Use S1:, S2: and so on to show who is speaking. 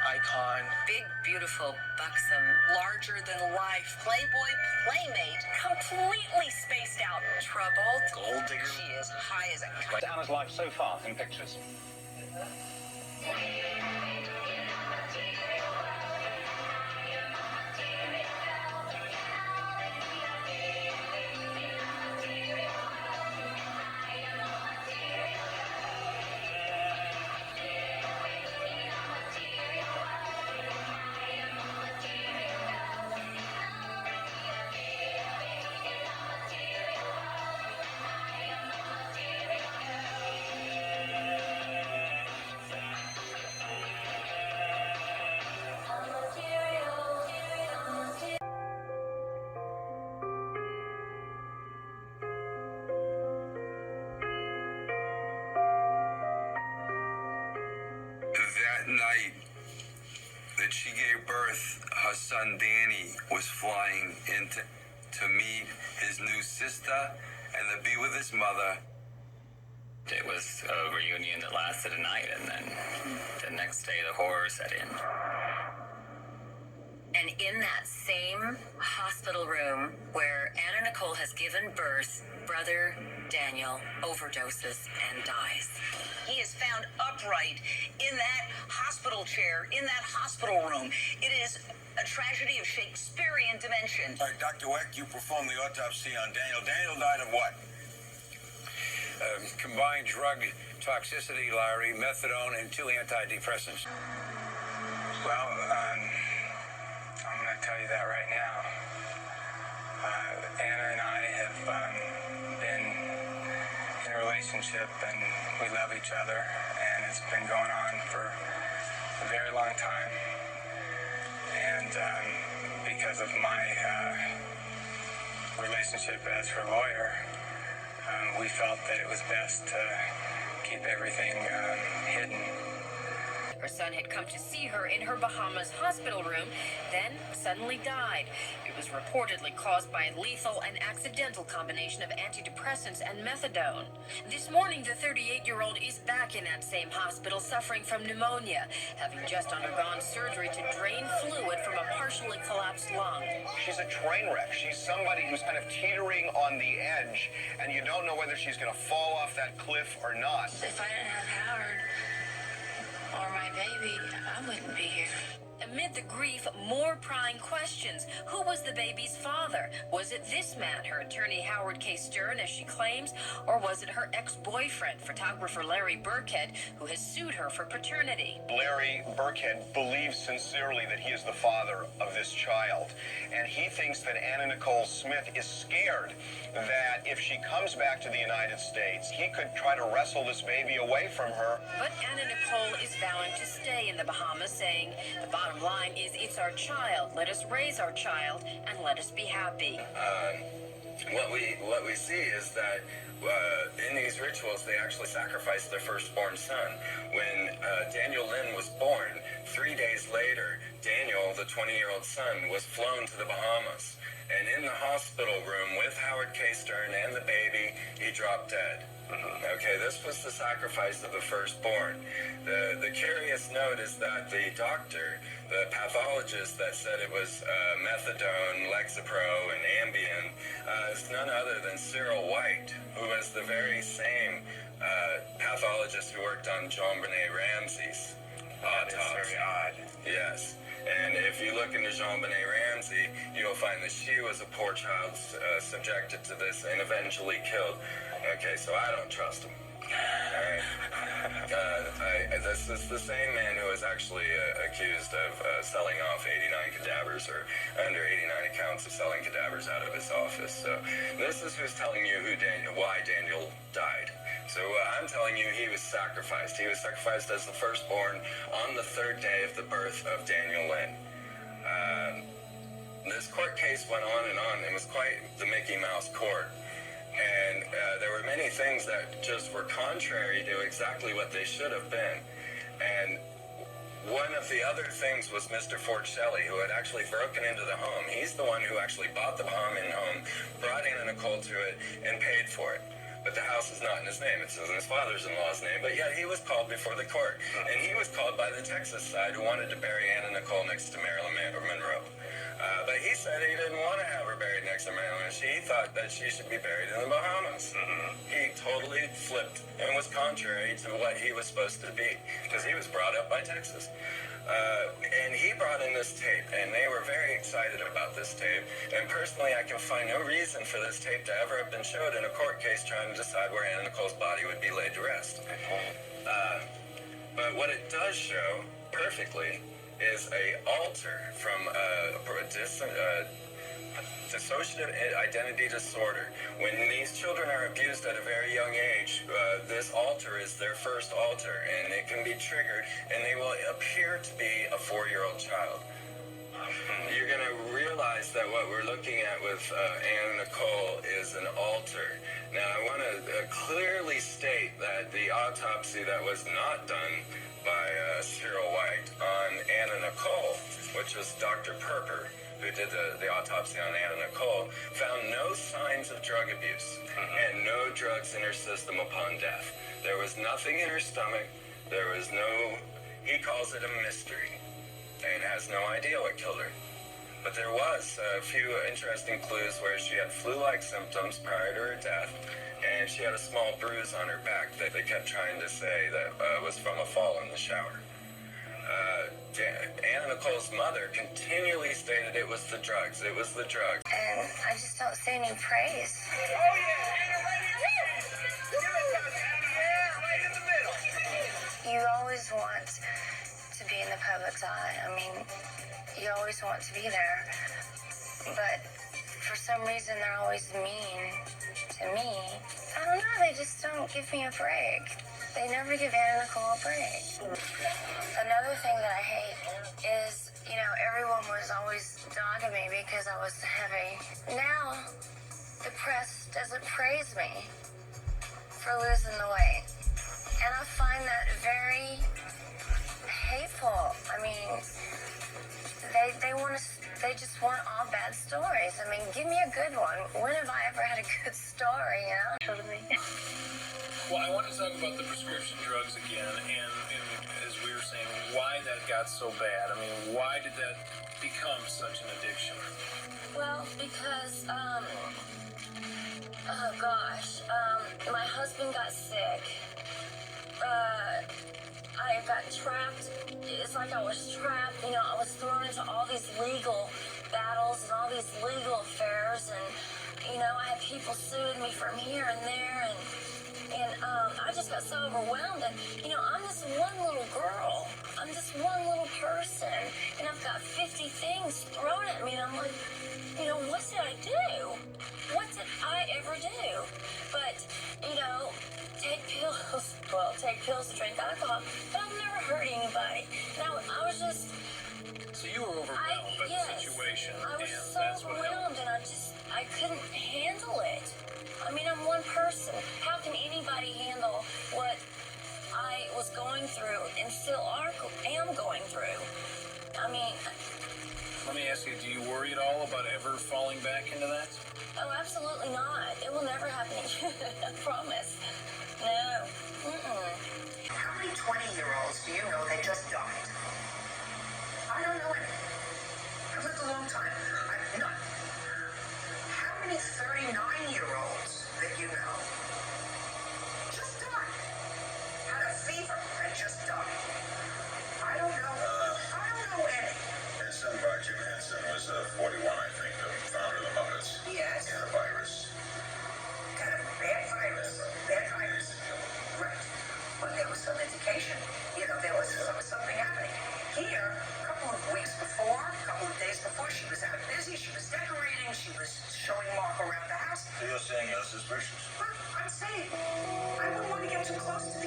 S1: icon.
S2: Big, beautiful, buxom,
S1: larger-than-life Playboy playmate.
S2: completely spaced out, troubled.
S1: Gold digger.
S2: She is high as a kite.
S3: Anna's life so far in pictures.
S4: That night that she gave birth, her son Danny was flying in to meet his new sister and to be with his mother.
S5: It was a reunion that lasted a night, and then the next day the horror set in.
S2: And in that same hospital room where Anna Nicole has given birth, brother Daniel overdoses and dies.
S6: He is found upright in that hospital chair, in that hospital room. It is a tragedy of Shakespearean dimension.
S7: All right, Dr. Weck, you performed the autopsy on Daniel. Daniel died of what?
S4: Combined drug toxicity, Larry, methadone, and 2 antidepressants.
S8: Well, I'm going to tell you that right now. Anna and I have been in a relationship, and we love each other, and it's been going on for a very long time. And because of my relationship as her lawyer, we felt that it was best to keep everything hidden.
S2: Her son had come to see her in her Bahamas hospital room, then suddenly died. It was reportedly caused by a lethal and accidental combination of antidepressants and methadone. This morning, the 38-year-old is back in that same hospital suffering from pneumonia, having just undergone surgery to drain fluid from a partially collapsed lung.
S9: She's a train wreck. She's somebody who's kind of teetering on the edge, and you don't know whether she's going to fall off that cliff or not.
S10: If I didn't have Howard or my baby, I wouldn't be here.
S2: Amid the grief, more prying questions. Who was the baby's father? Was it this man, her attorney Howard K. Stern, as she claims? Or was it her ex-boyfriend, photographer Larry Burkhead, who has sued her for paternity?
S9: Larry Burkhead believes sincerely that he is the father of this child. And he thinks that Anna Nicole Smith is scared that if she comes back to the United States, he could try to wrestle this baby away from her.
S2: But Anna Nicole is vowing to stay in the Bahamas, saying, the bottom line is it's our child. Let us raise our child and let us be happy.
S4: What we see is that in these rituals, they actually sacrifice their firstborn son. When Daniel Lynn was born, 3 days later, Daniel, the 20-year-old son, was flown to the Bahamas. And in the hospital room with Howard K. Stern and the baby, he dropped dead. Okay, this was the sacrifice of the firstborn. The curious note is that the doctor, the pathologist that said it was methadone, Lexapro, and Ambien, is none other than Cyril White, who was the very same pathologist who worked on JonBenet Ramsey's autopsy.
S8: That's very odd.
S4: Yes. And if you look into JonBenet Ramsey, you'll find that she was a poor child subjected to this and eventually killed. Okay, so I don't trust him. All right. This is the same man who was actually accused of selling off 89 cadavers, or under 89 accounts of selling cadavers out of his office. So this is who's telling you why Daniel died. So I'm telling you, he was sacrificed. He was sacrificed as the firstborn on the 3rd day of the birth of Daniel Lynn. This court case went on and on. It was quite the Mickey Mouse court. And there were many things that just were contrary to exactly what they should have been. And one of the other things was Mr. Ford Shelley, who had actually broken into the home. He's the one who actually bought the Bahamian home, brought Anna Nicole to it, and paid for it. But the house is not in his name. It's in his father-in-law's name. But yet he was called before the court. And he was called by the Texas side who wanted to bury Anna Nicole next to Marilyn Monroe. But he said he didn't want to have her buried next to Marilyn. He thought that she should be buried in the Bahamas. He totally flipped and was contrary to what he was supposed to be, because he was brought up by Texas. And he brought in this tape, and they were very excited about this tape. And personally, I can find no reason for this tape to ever have been showed in a court case trying to decide where Anna Nicole's body would be laid to rest. But what it does show perfectly is a alter from dissociative identity disorder. When these children are abused at a very young age, this alter is their first alter, and it can be triggered, and they will appear to be a 4-year-old child. You're going to realize that what we're looking at with Anna Nicole is an alter. Now, I want to clearly state that the autopsy that was not done by Cyril White on Anna Nicole, which was Dr. Perper, who did the autopsy on Anna Nicole, found no signs of drug abuse and no drugs in her system upon death. There was nothing in her stomach. There was no, he calls it a mystery, and has no idea what killed her. But there was a few interesting clues where she had flu-like symptoms prior to her death, and she had a small bruise on her back that they kept trying to say that was from a fall in the shower. Anna Nicole's mother continually stated it was the drugs. It was the drugs.
S10: And I just don't see any praise. You always want to be in the public's eye. I mean, you always want to be there. But for some reason, they're always mean to me. I don't know, they just don't give me a break. They never give Anna Nicole a break. Another thing that I hate is, you know, everyone was always dogging me because I was heavy. Now, the press doesn't praise me for losing the weight. And I find that very hateful. I mean, they just want all bad stories. I mean, give me a good one. When have I ever had a good story, you know?
S11: Well, I want to talk about the prescription drugs again, and as we were saying, why that got so bad. I mean, why did that become such an addiction?
S10: Well, because, my husband got sick. I got trapped. It's like I was trapped, you know, I was thrown into all these legal battles and all these legal affairs, and, you know, I had people suing me from here and there, and I just got so overwhelmed, and, you know, I'm this one little girl. I'm this one little person, and I've got 50 things thrown at me, and I'm like, you know, what did I do? What did I ever do? But, you know, take pills to drink alcohol, but I've never hurt anybody. Now, I was just...
S11: So you were overwhelmed by the situation,
S10: I was
S11: and
S10: so
S11: that's what
S10: overwhelmed, and I couldn't handle it. I mean, I'm one person. How can anybody handle what I was going through and still am going through? I mean...
S11: Let me ask you, do you worry at all about ever falling back into that?
S10: Oh, absolutely not. It will never happen again. I promise. No.
S1: How many 20-year-olds do you know that just died? I don't know any. I've lived a long time. I've none. How many 39-year-olds that you know just died? Had a fever and just died? I don't know. I don't know any.
S7: His son, Jim Henson, was 41, I think, the founder of the Muppets.
S1: Yes.
S7: He had a virus.
S1: Kind of bad virus. Bad virus. Right. But there was some indication. You know, there was something happening. Here, a couple of weeks before, a couple of days before, she was out busy. She was decorating. She was showing Mark around the house.
S7: So you're saying you're suspicious?
S1: But I'm saying, I wouldn't want to get too close to